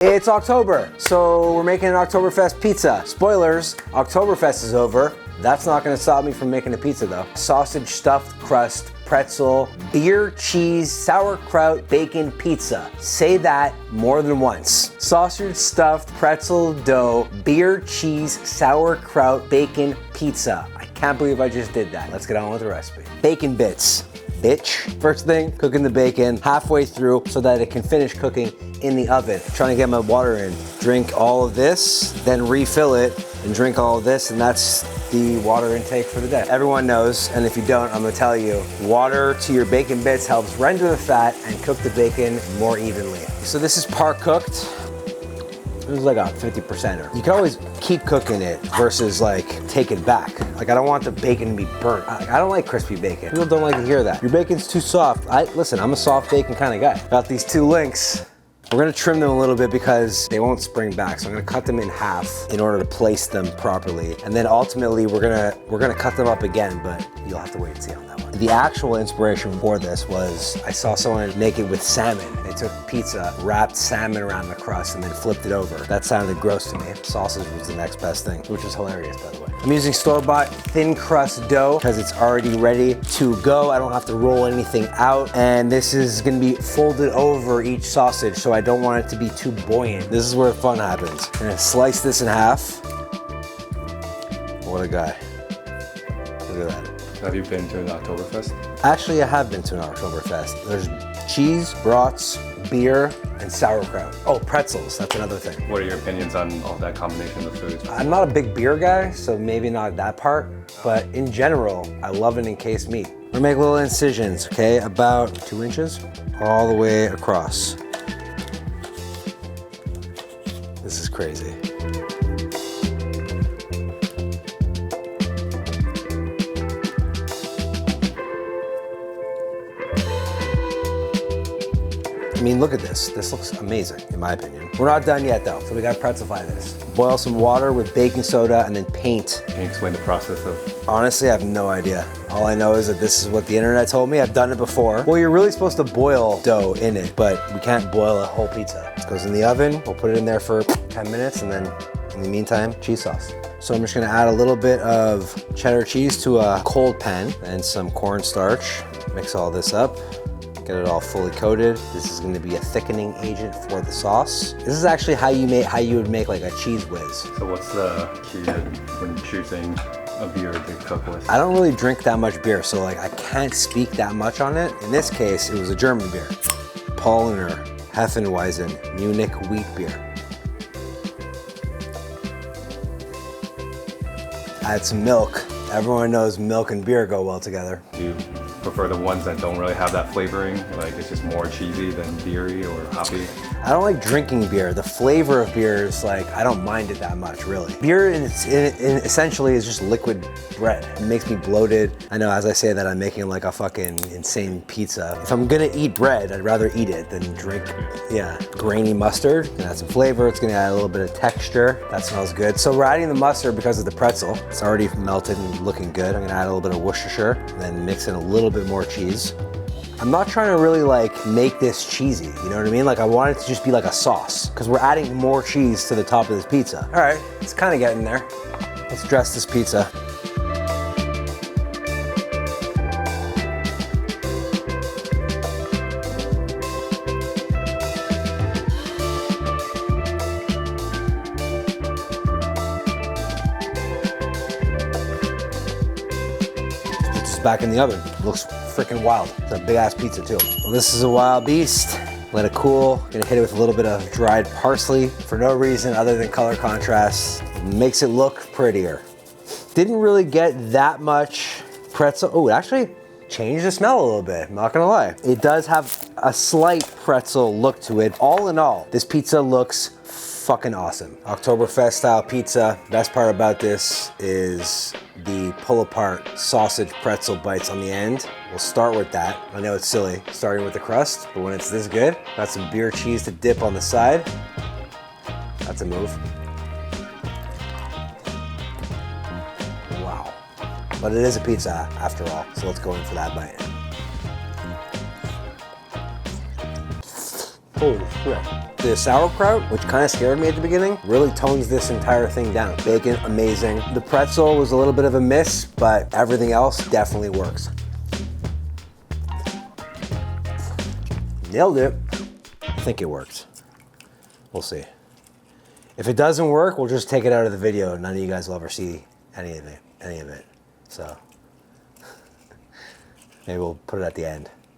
It's October, so we're making an Oktoberfest pizza. Spoilers, Oktoberfest is over. That's not gonna stop me from making a pizza though. Sausage stuffed crust, pretzel, beer, cheese, sauerkraut, bacon pizza. Say that more than once. Sausage stuffed pretzel dough, beer, cheese, sauerkraut, bacon pizza. I can't believe I just did that. Let's get on with the recipe. Bacon bits. Bitch. First thing, cooking the bacon halfway through so that it can finish cooking in the oven. Trying to get my water in. Drink all of this, then refill it and drink all of this, and that's the water intake for the day. Everyone knows, and if you don't, I'm gonna tell you, water to your bacon bits helps render the fat and cook the bacon more evenly. So this is par cooked. It was like a 50%er. You can always keep cooking it versus like take it back. Like I don't want the bacon to be burnt. I don't like crispy bacon. People don't like to hear that. Your bacon's too soft. Listen, I'm a soft bacon kind of guy. Got these two links. We're gonna trim them a little bit because they won't spring back. So I'm gonna cut them in half in order to place them properly. And then ultimately we're gonna cut them up again, but you'll have to wait and see on that one. The actual inspiration for this was I saw someone make it with salmon. They took pizza, wrapped salmon around the crust, and then flipped it over. That sounded gross to me. Sausage was the next best thing, which is hilarious, by the way. I'm using store-bought thin crust dough because it's already ready to go. I don't have to roll anything out. And this is gonna be folded over each sausage, so I don't want it to be too buoyant. This is where fun happens. I'm gonna slice this in half. What a guy. Look at that. Have you been to an Oktoberfest? Actually, I have been to an Oktoberfest. There's cheese, brats, beer, and sauerkraut. Oh, pretzels, that's another thing. What are your opinions on all that combination of foods? I'm not a big beer guy, so maybe not that part, but in general, I love an encased meat. We're gonna make little incisions, okay? About 2 inches, all the way across. This is crazy. I mean, look at this. This looks amazing, in my opinion. We're not done yet, though, so we gotta pretzify this. Boil some water with baking soda and then paint. Can you explain the process of? Honestly, I have no idea. All I know is that this is what the internet told me. I've done it before. Well, you're really supposed to boil dough in it, but we can't boil a whole pizza. It goes in the oven. We'll put it in there for 10 minutes, and then in the meantime, cheese sauce. So I'm just gonna add a little bit of cheddar cheese to a cold pan and some cornstarch. Mix all this up. Get it all fully coated. This is going to be a thickening agent for the sauce. This is actually how you would make like a cheese whiz. So what's the key when choosing a beer to cook with? I don't really drink that much beer, so like I can't speak that much on it. In this case, it was a German beer. Paulaner Hefeweizen Munich wheat beer. Add some milk. Everyone knows milk and beer go well together. Do you prefer the ones that don't really have that flavoring? Like it's just more cheesy than beery or hoppy? I don't like drinking beer. The flavor of beer is like, I don't mind it that much, really. Beer essentially is just liquid bread. It makes me bloated. I know as I say that, I'm making like a fucking insane pizza. If I'm gonna eat bread, I'd rather eat it than drink, grainy mustard. It's gonna add some flavor. It's gonna add a little bit of texture. That smells good. So we're adding the mustard because of the pretzel. It's already melted and looking good. I'm gonna add a little bit of Worcestershire, then mix in a little bit more cheese. I'm not trying to really like make this cheesy, you know what I mean? Like I want it to just be like a sauce because we're adding more cheese to the top of this pizza. All right, it's kind of getting there. Let's dress this pizza. Back in the oven. Looks freaking wild. It's a big ass pizza too. Well, this is a wild beast. Let it cool. Gonna hit it with a little bit of dried parsley for no reason other than color contrast. Makes it look prettier. Didn't really get that much pretzel. Oh, it actually changed the smell a little bit. I'm not gonna lie. It does have a slight pretzel look to it. All in all, this pizza looks fucking awesome. Oktoberfest style pizza. Best part about this is the pull apart sausage pretzel bites on the end. We'll start with that. I know it's silly starting with the crust, but when it's this good, got some beer cheese to dip on the side. That's a move. Wow. But it is a pizza after all, so let's go in for that bite. Holy shit. The sauerkraut, which kind of scared me at the beginning, really tones this entire thing down. Bacon, amazing. The pretzel was a little bit of a miss, but everything else definitely works. Nailed it. I think it worked. We'll see. If it doesn't work, we'll just take it out of the video. None of you guys will ever see any of it. So maybe we'll put it at the end.